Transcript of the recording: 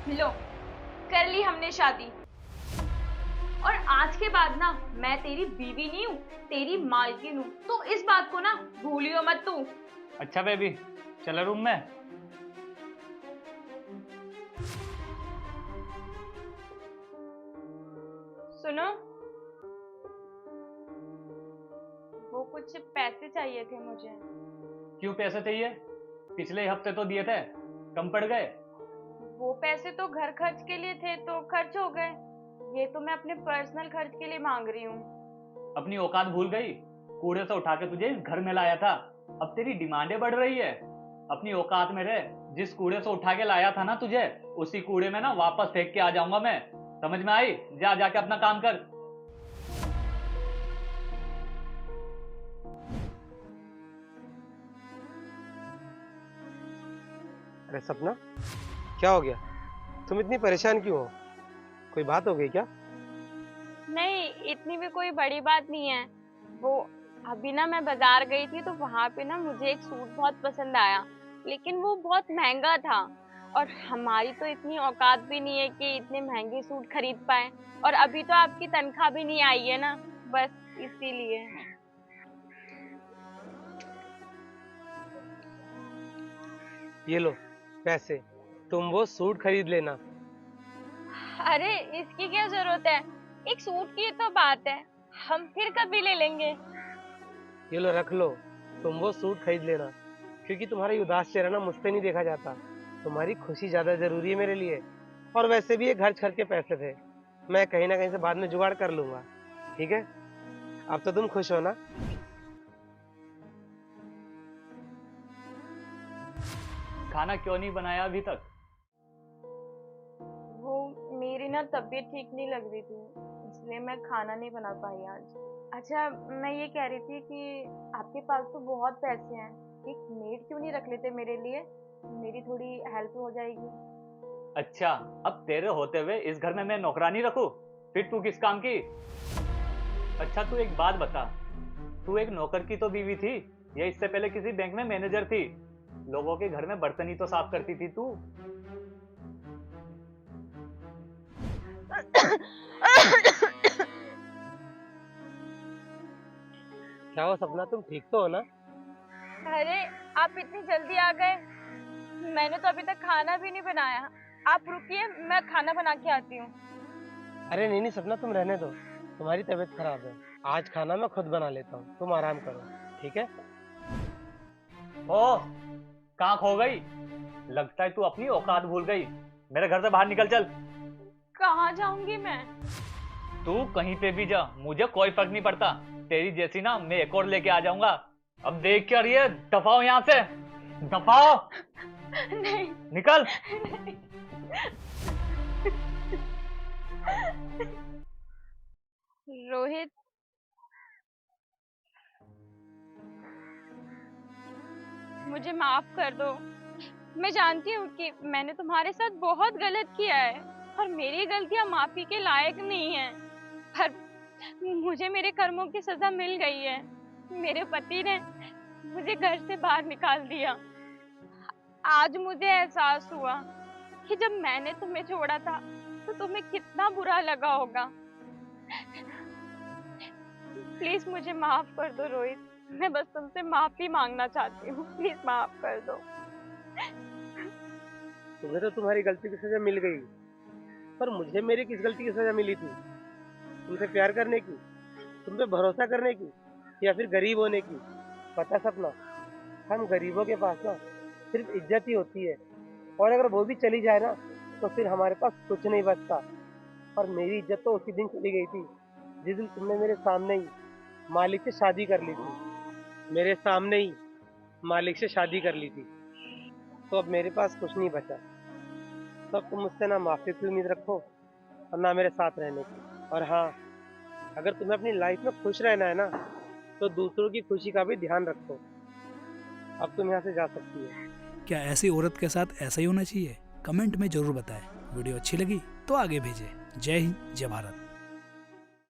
लो, कर ली हमने शादी। और आज के बाद ना मैं तेरी बीवी नहीं हूँ, तेरी मालकिन हूँ। तो इस बात को ना भूलियो मत तू। अच्छा बेबी, चलो रूम में। सुनो, वो कुछ पैसे चाहिए थे मुझे। क्यों पैसे चाहिए? पिछले हफ्ते तो दिए थे, कम पड़ गए। वो पैसे तो घर खर्च के लिए थे तो खर्च हो गए। ये तो मैं अपने पर्सनल खर्च के लिए मांग रही हूँ। अपनी औकात भूल गई? कूड़े से उठा के तुझे इस घर में लाया था, अब तेरी डिमांडें बढ़ रही है। अपनी औकात में रह। जिस कूड़े से उठा के लाया था ना तुझे, उसी कूड़े में ना वापस फेंक के आ जाऊंगा मैं। समझ में आई? जा जाके अपना काम कर। अरे सपना, क्या हो गया? तुम इतनी परेशान क्यों हो? कोई बात हो गई क्या? नहीं, इतनी भी कोई बड़ी बात नहीं है। वो अभी ना मैं बाजार गई थी तो वहां पे ना मुझे एक सूट बहुत पसंद आया, लेकिन वो बहुत महंगा था। और हमारी तो इतनी औकात भी नहीं है कि इतने महंगे सूट खरीद पाए। और अभी तो आपकी तनख्वाह भी नहीं आई है ना, बस इसीलिए। ये लो पैसे, तुम वो सूट खरीद लेना। अरे इसकी क्या जरूरत है, एक सूट की तो बात है, हम फिर कभी ले लेंगे। ये लो रख लो, तुम वो सूट खरीद लेना। क्योंकि तुम्हारा ये उदास चेहरा ना मुझसे नहीं देखा जाता। तुम्हारी खुशी ज्यादा जरूरी है मेरे लिए। और वैसे भी ये घर खर्च के पैसे थे, मैं कहीं ना कहीं से बाद में जुगाड़ कर लूंगा। ठीक है, अब तो तुम खुश हो ना? खाना क्यों नहीं बनाया अभी तक? वो मेरी ना तबीयत ठीक नहीं लग रही थी, इसलिए मैं खाना नहीं बना पाई आज। अच्छा, मैं ये कह रही थी कि आपके पास तो बहुत पैसे हैं, एक मेड क्यों नहीं रख लेते मेरे लिए? मेरी थोड़ी हेल्प हो जाएगी। अच्छा, अब तेरे होते हुए इस घर में मैं नौकरानी रखूं? फिर तू किस काम की? अच्छा तू एक बात बता, तू एक नौकर की तो बीवी थी, या इससे पहले किसी बैंक में मैनेजर थी? लोगों के घर में बर्तन ही तो साफ करती थी तू। क्या हो सपना, तुम ठीक तो हो ना? अरे आप इतनी जल्दी आ गए, मैंने तो अभी तक खाना भी नहीं बनाया। आप रुकिए, मैं खाना बना के आती हूँ। अरे नहीं नहीं सपना, तुम रहने दो। तुम्हारी तबीयत खराब है, आज खाना मैं खुद बना लेता हूँ, तुम आराम करो। ठीक है? ओ, कहाँ खो गई? लगता है तू अपनी औकात भूल गई। मेरे घर से बाहर निकल चल। कहाँ जाऊंगी मैं? तू कहीं पे भी जा, मुझे कोई फर्क नहीं पड़ता। तेरी जैसी ना मैं एक और लेके आ जाऊंगा। अब देख क्या रही है, दफाओ यहाँ से, दफाओ। नहीं निकल। नहीं। रोहित, मुझे माफ कर दो। मैं जानती हूँ कि मैंने तुम्हारे साथ बहुत गलत किया है और मेरी गलतियां माफी के लायक नहीं है। पर मुझे मेरे कर्मों की सजा मिल गई है। मेरे पति ने मुझे घर से बाहर निकाल दिया। आज मुझे एहसास हुआ कि जब मैंने तुम्हें छोड़ा था तो तुम्हें कितना बुरा लगा होगा। प्लीज मुझे माफ कर दो रोहित, मैं बस तुमसे माफी मांगना चाहती हूँ, प्लीज माफ कर दो। तुम्हें तो तुम्हारी गलती की सजा मिल गई, पर मुझे मेरी किस गलती की सजा मिली थी? तुमसे प्यार करने की, तुम पे भरोसा करने की, या फिर गरीब होने की? पता सपना, हम गरीबों के पास ना सिर्फ इज्जत ही होती है, और अगर वो भी चली जाए ना तो फिर हमारे पास कुछ नहीं बचता। और मेरी इज्जत तो उसी दिन चली गई थी जिस दिन तुमने मेरे सामने ही मालिक से शादी कर ली थी। मेरे सामने ही मालिक से शादी कर ली थी। तो अब मेरे पास कुछ नहीं बचा। तो अब तुम मुझसे ना माफी की उम्मीद रखो और ना मेरे साथ रहने की। और हाँ, अगर तुम्हें अपनी लाइफ में खुश रहना है ना, तो दूसरों की खुशी का भी ध्यान रखो। अब तुम यहाँ से जा सकती हो। क्या ऐसी औरत के साथ ऐसा ही होना चाहिए? कमेंट में जरूर बताएं। वीडियो अच्छी लगी तो आगे भेजें। जय हिंद, जय भारत।